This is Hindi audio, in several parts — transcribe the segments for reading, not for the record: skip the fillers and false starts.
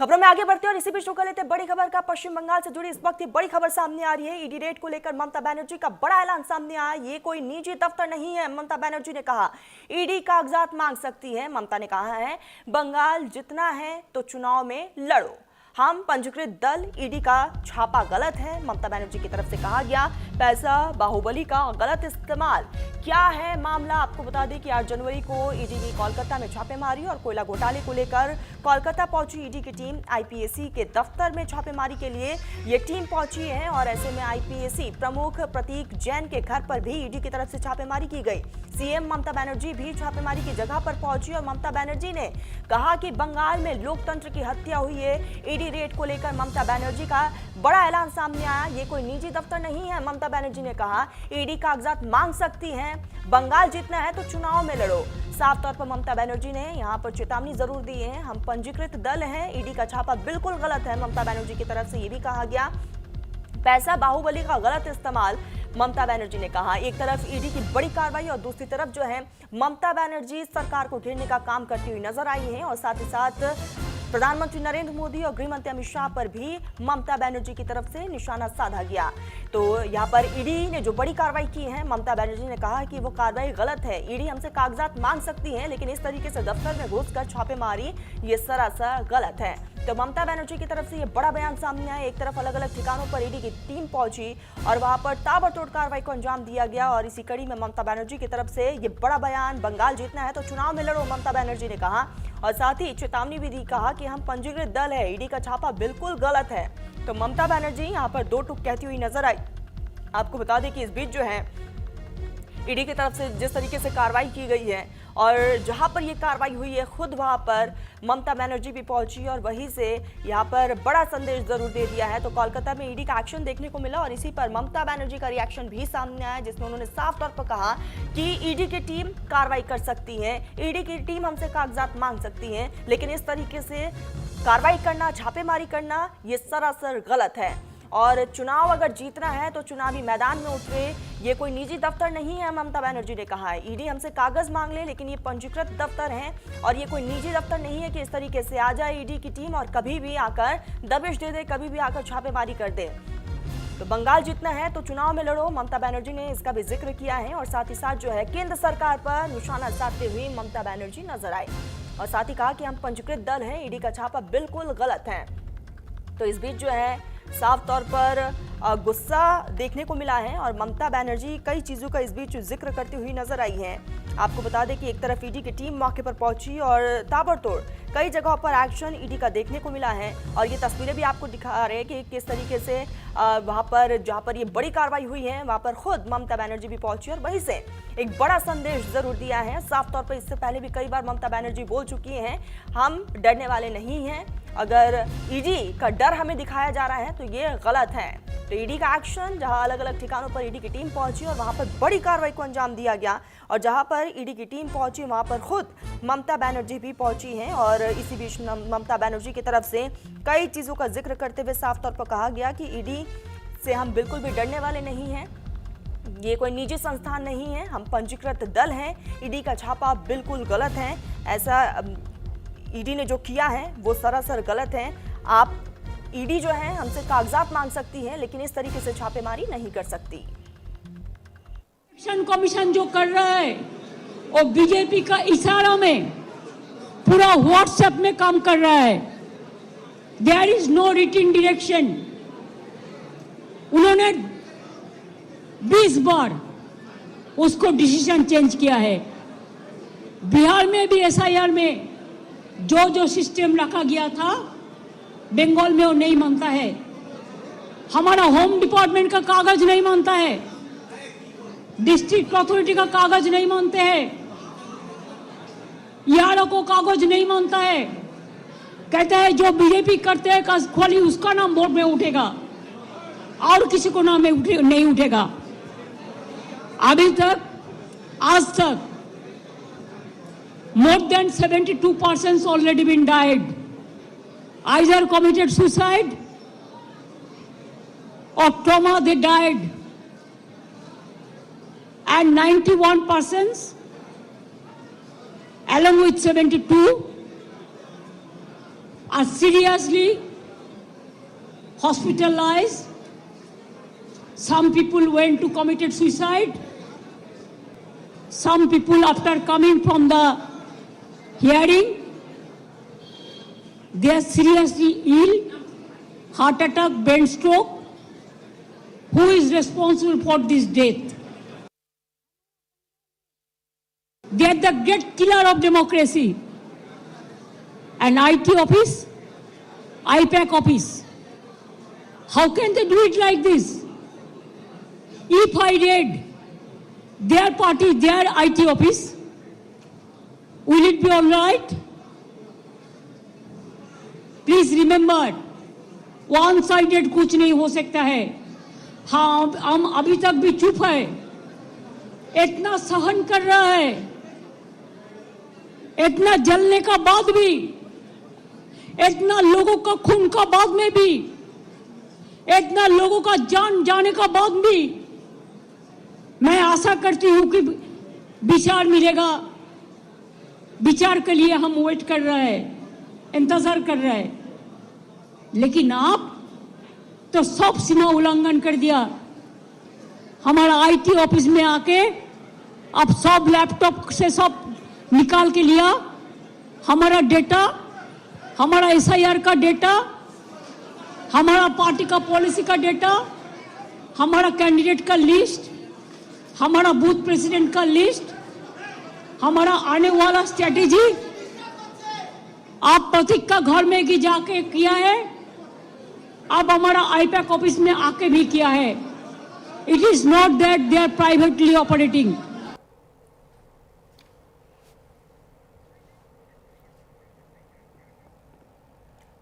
खबरों में आगे बढ़ते हैं और इसी बीच रुका लेते हैं बड़ी खबर का। पश्चिम बंगाल से जुड़ी इस वक्त की बड़ी खबर सामने आ रही है। ईडी रेड को लेकर ममता बनर्जी का बड़ा ऐलान सामने आया। ये कोई निजी दफ्तर नहीं है, ममता बनर्जी ने कहा। ईडी कागजात मांग सकती है। ममता ने कहा है बंगाल जितना है तो चुनाव में लड़ो, हम पंजीकृत दल। ईडी का छापा गलत है, ममता बनर्जी की तरफ से कहा गया। पैसा बाहुबली का गलत इस्तेमाल। क्या है मामला, आपको बता दें कि 8 जनवरी को ईडी ने कोलकाता में छापेमारी और कोयला घोटाले को लेकर कोलकाता पहुंची ईडी की टीम। आईपीएसी के दफ्तर में छापेमारी के लिए ये टीम पहुंची है और ऐसे में आईपीएसी प्रमुख प्रतीक जैन के घर पर भी ईडी की तरफ से छापेमारी की गई। सीएम ममता बनर्जी भी छापेमारी की जगह पर पहुंची और ममता बनर्जी ने कहा कि बंगाल में लोकतंत्र की हत्या हुई है। ईडी रेड को लेकर ममता बनर्जी का बड़ा ऐलान सामने आया। ये कोई निजी दफ्तर नहीं है, ममता बनर्जी ने कहा। ईडी कागजात मांग सकती हैं, बंगाल जीतना है तो चुनाव में लड़ो। साफ तौर पर ममता बनर्जी ने यहां पर चेतावनी जरूर दी है। हम पंजीकृत दल हैं, ईडी का छापा बिल्कुल गलत है। ममता बनर्जी की तरफ से यह भी कहा गया। पैसा बाहुबली का गलत इस्तेमाल, ममता बनर्जी ने कहा। एक तरफ ईडी की बड़ी कार्रवाई और दूसरी तरफ जो है ममता बनर्जी सरकार को घेरने का काम करती हुई नजर आई है और साथ ही साथ प्रधानमंत्री नरेंद्र मोदी और गृह मंत्री अमित शाह पर भी ममता बनर्जी की तरफ से निशाना साधा गया। तो यहाँ पर ईडी ने जो बड़ी कार्रवाई की है, ममता बनर्जी ने कहा कि वो कार्रवाई गलत है। ईडी हमसे कागजात मांग सकती है, लेकिन इस तरीके से दफ्तर में घुसकर छापेमारी ये सरासर गलत है। तो ममता बनर्जी की तरफ से ये बड़ा बयान सामने आया। एक तरफ अलग अलग ठिकानों पर ईडी की टीम पहुंची और वहां पर ताबड़तोड़ कार्रवाई को अंजाम दिया गया और इसी कड़ी में ममता बनर्जी की तरफ से ये बड़ा बयान, बंगाल जीतना है तो चुनाव में लड़ो, ममता बनर्जी ने कहा। और साथ ही चेतावनी भी दी, कहा कि हम पंजीकृत दल है, ईडी का छापा बिल्कुल गलत है। तो ममता बनर्जी यहाँ पर दो टूक कहती हुई नजर आई। आपको बता दें कि इस बीच जो है ईडी की तरफ से जिस तरीके से कार्रवाई की गई है और जहां पर ये कार्रवाई हुई है खुद वहां पर ममता बनर्जी भी पहुंची और वहीं से यहां पर बड़ा संदेश जरूर दे दिया है। तो कोलकाता में ईडी का एक्शन देखने को मिला और इसी पर ममता बनर्जी का रिएक्शन भी सामने आया, जिसमें उन्होंने साफ तौर पर कहा कि ईडी की टीम कार्रवाई कर सकती है, ईडी की टीम हमसे कागजात मांग सकती है, लेकिन इस तरीके से कार्रवाई करना, छापेमारी करना ये सरासर गलत है। और चुनाव अगर जीतना है तो चुनावी मैदान में उतरे, ये कोई निजी दफ्तर नहीं है, ममता बनर्जी ने कहा है। ईडी हमसे कागज मांग ले, लेकिन ये पंजीकृत दफ्तर हैं और ये कोई निजी दफ्तर नहीं है कि इस तरीके से आ जाए ईडी की टीम और कभी भी आकर दबिश दे दे, कभी भी आकर छापेमारी कर दे। तो बंगाल जीतना है तो चुनाव में लड़ो, ममता बनर्जी ने इसका भी जिक्र किया है और साथ ही साथ जो है केंद्र सरकार पर निशाना साधते हुए ममता बनर्जी नजर आई और साथ ही कहा कि हम पंजीकृत दल हैं, ईडी का छापा बिल्कुल गलत है। तो इस बीच जो है साफ तौर पर गुस्सा देखने को मिला है और ममता बनर्जी कई चीजों का इस बीच जिक्र करती हुई नजर आई है। आपको बता दें कि एक तरफ ईडी की टीम मौके पर पहुंची और ताबड़तोड़ कई जगहों पर एक्शन ईडी का देखने को मिला है और ये तस्वीरें भी आपको दिखा रहे हैं कि किस तरीके से वहां पर जहां पर ये बड़ी कार्रवाई हुई है वहां पर खुद ममता बनर्जी भी पहुंची और वहीं से एक बड़ा संदेश जरूर दिया है। साफ तौर पर इससे पहले भी कई बार ममता बनर्जी बोल चुकी हैं, हम डरने वाले नहीं हैं, अगर ईडी का डर हमें दिखाया जा रहा है तो ये गलत है। तो ईडी का एक्शन, जहां अलग अलग ठिकानों पर ईडी की टीम पहुंची और वहां पर बड़ी कार्रवाई को अंजाम दिया गया और जहां पर ईडी की टीम पहुंची वहां पर खुद ममता बनर्जी भी पहुंची हैं और इसी बीच ममता बनर्जी की तरफ से कई चीजों का जिक्र करते हुए साफ तौर पर कहा गया कि ईडी से हम बिल्कुल भी डरने वाले नहीं हैं, ये कोई निजी संस्थान नहीं है, हम पंजीकृत दल हैं, ईडी का छापा बिल्कुल गलत है। ऐसा ईडी ने जो किया है वो सरासर गलत है। आप ईडी जो है हमसे कागजात मांग सकती है, लेकिन इस तरीके से छापेमारी नहीं कर सकती। इलेक्शन कमीशन जो कर रहा है वो बीजेपी का इशारा में पूरा व्हाट्सएप में काम कर रहा है। There is no written direction. उन्होंने 20 बार उसको डिसीजन चेंज किया है। बिहार में भी एसआईआर में जो सिस्टम रखा गया था बंगाल में वो नहीं मानता है। हमारा होम डिपार्टमेंट का कागज नहीं मानता है, डिस्ट्रिक्ट अथॉरिटी का कागज नहीं मानते हैं, यारों को कागज नहीं मानता है। कहते हैं जो बीजेपी करते हैं खाली उसका नाम बोर्ड में उठेगा और किसी को नाम में नहीं उठेगा। अभी तक आज तक more than 72 persons already been died, either committed suicide or trauma they died, and 91 persons along with 72 are seriously hospitalized. Some people went to committed suicide. Some people, after coming from the hearing, they are seriously ill, heart attack, brain stroke. Who is responsible for this death? They are the great killer of democracy. An IT office, IPAC office. How can they do it like this? If I read their party, their IT office, will it be all right? Please remember, one-sided कुछ नहीं हो सकता है. हाँ, हम अभी तक भी चुप है. इतना सहन कर रहा है, इतना जलने का बाद भी, इतना लोगों का खून का बाद में भी, इतना लोगों का जान जाने का बाद भी मैं आशा करती हूं कि विचार मिलेगा. विचार के लिए हम वेट कर रहे हैं, इंतजार कर रहे हैं. लेकिन आप तो सब सीमा उल्लंघन कर दिया. हमारा आईटी ऑफिस में आके आप सब लैपटॉप से सब निकाल के लिया. हमारा डेटा, हमारा एसआईआर का डेटा, हमारा पार्टी का पॉलिसी का डेटा, हमारा कैंडिडेट का लिस्ट, हमारा बूथ प्रेसिडेंट का लिस्ट, हमारा आने वाला स्ट्रेटेजी आप प्रतीक का घर में भी जाके किया है. अब हमारा आईपैक ऑफिस में आके भी किया है. It is not that they are privately operating.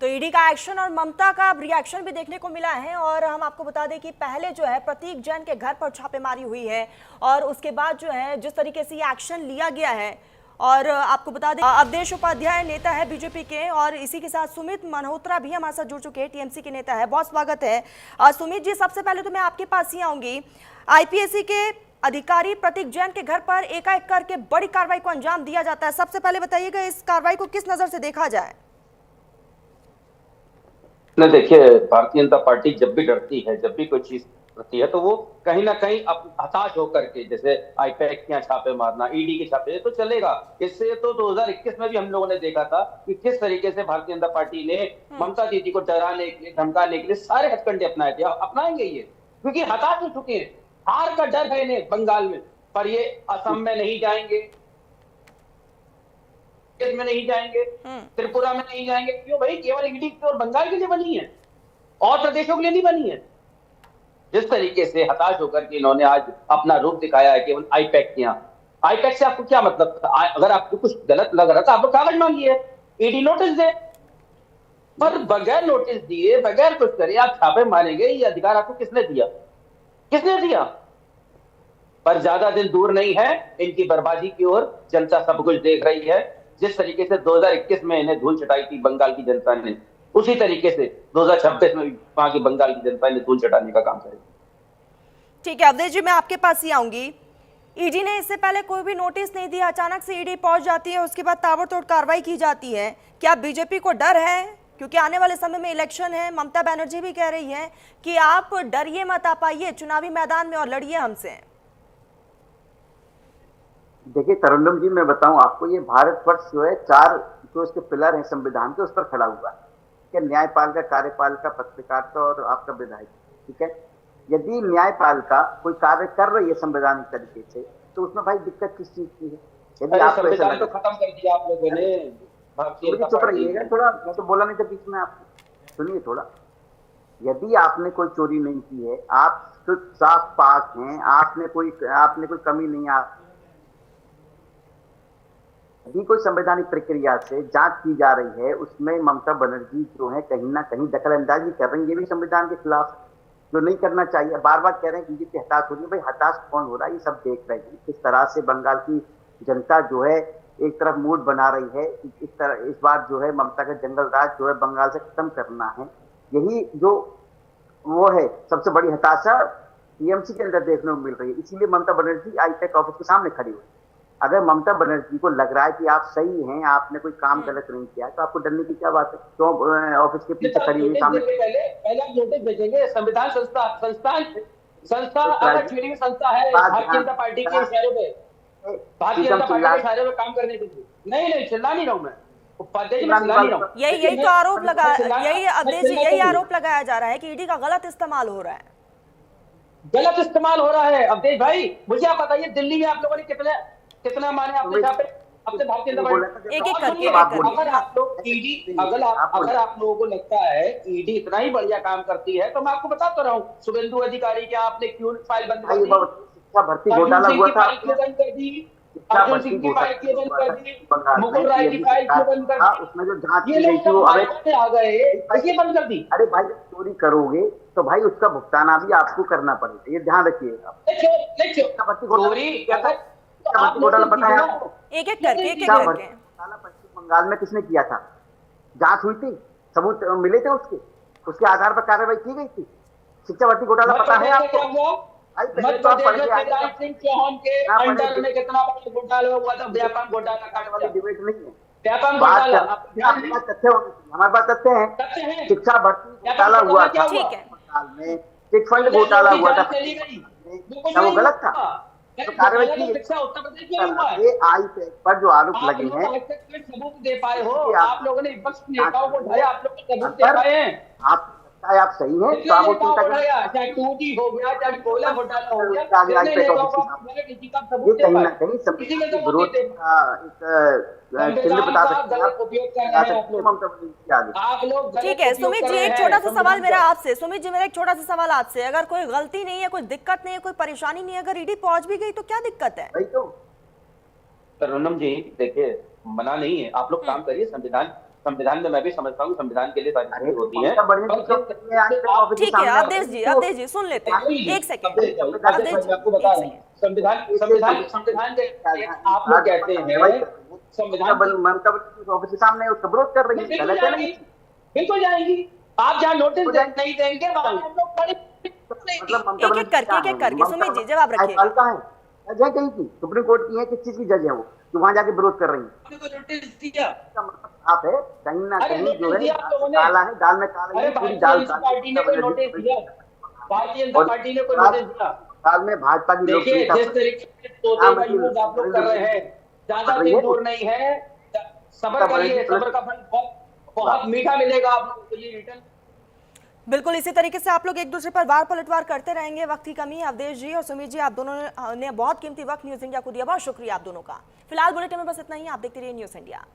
तो ईडी का एक्शन और ममता का रिएक्शन भी देखने को मिला है. और हम आपको बता दें कि पहले जो है प्रतीक जैन के घर पर छापेमारी हुई है और उसके बाद जो है जिस तरीके से ये एक्शन लिया गया है. और आपको बता दें अवधेश उपाध्याय नेता है बीजेपी के, और इसी के साथ सुमित मल्होत्रा भी हमारे साथ जुड़ चुके हैं, टीएमसी के नेता है. बहुत स्वागत है सुमित जी. सबसे पहले तो मैं आपके पास ही आऊंगी. आईपीएसी के अधिकारी प्रतीक जैन के घर पर एकाएक करके बड़ी कार्रवाई को अंजाम दिया जाता है. सबसे पहले बताइएगा इस कार्रवाई को किस नजर से देखा जाए. देखिए, भारतीय जनता पार्टी जब भी डरती है, जब भी कोई चीज करती है, तो वो कहीं ना कहीं हताश होकर के, जैसे आईपैक के छापे मारना, ईडी के छापे, तो चलेगा. इससे तो 2021 में भी हम लोगों ने देखा था कि किस तरीके से भारतीय जनता पार्टी ने ममता दीदी को डराने के लिए, धमकाने के लिए सारे हथकंडे अपनाए थे. अपनाएंगे ये, क्योंकि हताश हो चुके हैं. हार का डर है इन्हें बंगाल में, पर ये असम में नहीं जाएंगे, में नहीं जाएंगे, त्रिपुरा में नहीं जाएंगे. क्यों भाई? केवल ईडी और बंगाल के लिए बनी है, और प्रदेशों के लिए नहीं बनी है. जिस तरीके से हताश होकर के इन्होंने आज अपना रूप दिखाया है केवल आईपैक के यहाँ. आईपैक से आपको क्या मतलब था? अगर आपको कुछ गलत लग रहा था, आप कागज मांगिए, ईडी नोटिस दे. पर बगैर नोटिस दिए, बगैर कुछ करे आप छापे मारेंगे, ये अधिकार आपको किसने दिया? किसने दिया? पर ज्यादा दिन दूर नहीं है इनकी बर्बादी की ओर. जनता सब कुछ देख रही है. जिस तरीके से 2021 में इन्हें धूल चटाई थी बंगाल की जनता ने, उसी तरीके से 2026 में वहां की बंगाल की जनता ने धूल चटाने का काम करेगी. ठीक है अवधेश जी, मैं आपके पास ही आऊंगी. ईडी ने इससे पहले कोई भी नोटिस नहीं दिया, अचानक से ईडी पहुंच जाती है, उसके बाद ताबड़तोड़ कार्रवाई की जाती है. क्या बीजेपी को डर है? क्योंकि आने वाले समय में इलेक्शन है. ममता बनर्जी भी कह रही है कि आप डरिए मत, आप आइए चुनावी मैदान में और लड़िए हमसे. देखिए तरन्नुम जी, मैं बताऊं आपको, ये भारतवर्ष जो है 4 जो इसके पिलर हैं संविधान के, उस पर खड़ा हुआ है. क्या न्यायपालिका, कार्यपालिका, पत्रकारिता और आपका विधायक. ठीक है, यदि न्यायपालिका कोई कार्य कर रही है संवैधानिक तरीके से, तो उसमें भाई दिक्कत किस चीज की है? यदि आप संविधान तो खत्म कर दिया आप लोगों ने. चुप रहिएगा थोड़ा, मैं तो बोला नहीं था बीच में. आपको सुनिए थोड़ा. यदि आपने कोई चोरी नहीं की है, आप शुद्ध साफ पाक हैं, आपने कोई कमी नहीं, आप यदि कोई संवैधानिक प्रक्रिया से जांच की जा रही है, उसमें ममता बनर्जी जो है कहीं ना कहीं दखल अंदाजी कर रही है. ये भी संविधान के खिलाफ, जो नहीं करना चाहिए. बार बार कह रहे हैं कि बीजेपी हताश हो रही है. भाई हताश कौन हो रहा है? ये सब देख रहे हैं किस तरह से बंगाल की जनता जो है एक तरफ मूड बना रही है. इस बार जो है ममता का जंगल राज जो है बंगाल से खत्म करना है. यही जो वो है सबसे बड़ी हताशा टीएमसी के अंदर देखने को मिल रही है. इसीलिए ममता बनर्जी आईपैक ऑफिस के सामने खड़ी हुई. अगर ममता बनर्जी को लग रहा है कि आप सही हैं, आपने कोई काम गलत नहीं किया, तो आपको डरने की क्या बात है? क्यों ऑफिस के पीछे खड़ी हुई सामने? पहले आप नोटिस भेजेंगे। संविधान संस्था अगर ट्रेडिंग संस्था है भारतीय जनता पार्टी के इशारे पे, भारतीय जनता पार्टी के इशारे पे काम करने के लिए। नहीं चिल्ला नहीं रहा हूँ मैं, यही तो आरोप लगा, यही अवधेश जी, यही आरोप लगाया जा रहा है कि ईडी का गलत इस्तेमाल हो रहा है। गलत इस्तेमाल हो रहा है। अवधेश भाई, मुझे आप बताइए, दिल्ली में आप लोगों ने कितना माने आपने यहाँ पे अपने भारतीय जनता पार्टी? एक एक करके अगर आप लोग ईडी, अगर आप लोगों को लगता है ईडी इतना ही बढ़िया काम करती है, तो मैं आपको बताता रहा हूँ, शुभेंदु अधिकारी के आपने क्यों फाइल बंद कर दी, शिक्षा भर्ती घोटाला हुआ था, बंद कर दी, अर्जुन सिंह की फाइल क्यों बंद कर दी, मुकुल राय की फाइल क्यों बंद कर दी, उसमें जो जांच ये की गई थी वो आ गए, ये बंद कर दी। अरे भाई, चोरी करोगे तो भाई उसका भुगतान भी आपको करना पड़ेगा, ये ध्यान रखिएगा। घोटाला पता है आपको? एक एक करके पश्चिम बंगाल में किसने किया था? जांच हुई थी, सबूत मिले थे, उसके आधार पर कार्रवाई की गई थी। शिक्षा भर्ती घोटाला पता है आपको? शिवराज सिंह चौहान के अंडर में कितना बड़ा घोटाला हुआ था, व्यापम घोटाला वाली डिबेट नहीं है, व्यापम घोटाला। हमारे पास तथ्य है। शिक्षा भर्ती घोटाला हुआ था बंगाल में, चिट फंड घोटाला हुआ था, क्या वो गलत था? तो कार्रवाई की उत्तर प्रदेश में हुआ है। आई पर जो आरोप लगे हैं, सबूत दे पाए हो आप लोगों ने, विपक्ष नेताओं को उठाया, आप लोग सबूत दे पाए हैं। आप आप सही हैं तो आपको चिंता करना, चाहे टूटी हो गया, चाहे कोयला घोटाला हो गया, ये कहीं ना कहीं सबके विरोध का एक चिन्ह बता सकते हैं। ठीक है सुमित जी, एक छोटा सा सवाल मेरा आपसे, सुमित जी मेरा एक छोटा सा सवाल आपसे, अगर कोई गलती नहीं है, कोई दिक्कत नहीं है, कोई परेशानी नहीं है, अगर ईडी पहुंच भी गई तो क्या दिक्कत है? वही तो तरन्नुम जी, देखिए मना नहीं है, आप लोग काम करिए, संविधान में मैं भी समझता हूँ, संविधान के लिए सारी चीजें होती हैं। ठीक है अवधेश जी सुन लेते हैं, एक सेकंड आपको बता रहे हैं, संविधान के आप लोग कहते हैं ममता ऑफिस के सामने उसका विरोध कर रही है, बिल्कुल जाएंगी। आप जहाँ नोटिस नहीं देंगे मतलब एक एक करके सुमित जी जवाब रखिए। जज कहीं की सुप्रीम कोर्ट की है, किस चीज की जज है वो जो वहां जाके विरोध कर रही है? आप है कहीं ना कहीं जो है काला है, दाल में काला है, पूरी दाल पार्टी ने कोई नोटिस दिया, भारतीय जनता पार्टी ने कोई नोटिस दिया, दाल में भाजपा की लोग जिस तरीके से आप लोग कर रहे हैं, ज्यादा दिन दूर नहीं है, सब्र करिए, सब्र का फल बहुत मीठा मिलेगा आप लोगों को ये रिटर्न। बिल्कुल इसी तरीके से आप लोग एक दूसरे पर वार पलटवार करते रहेंगे, वक्त की कमी है। अवधेश जी और सुमित जी, आप दोनों ने बहुत कीमती वक्त न्यूज इंडिया को दिया, बहुत शुक्रिया आप दोनों का। फिलहाल बुलेटिन में बस इतना ही, आप देखते रहिए न्यूज इंडिया।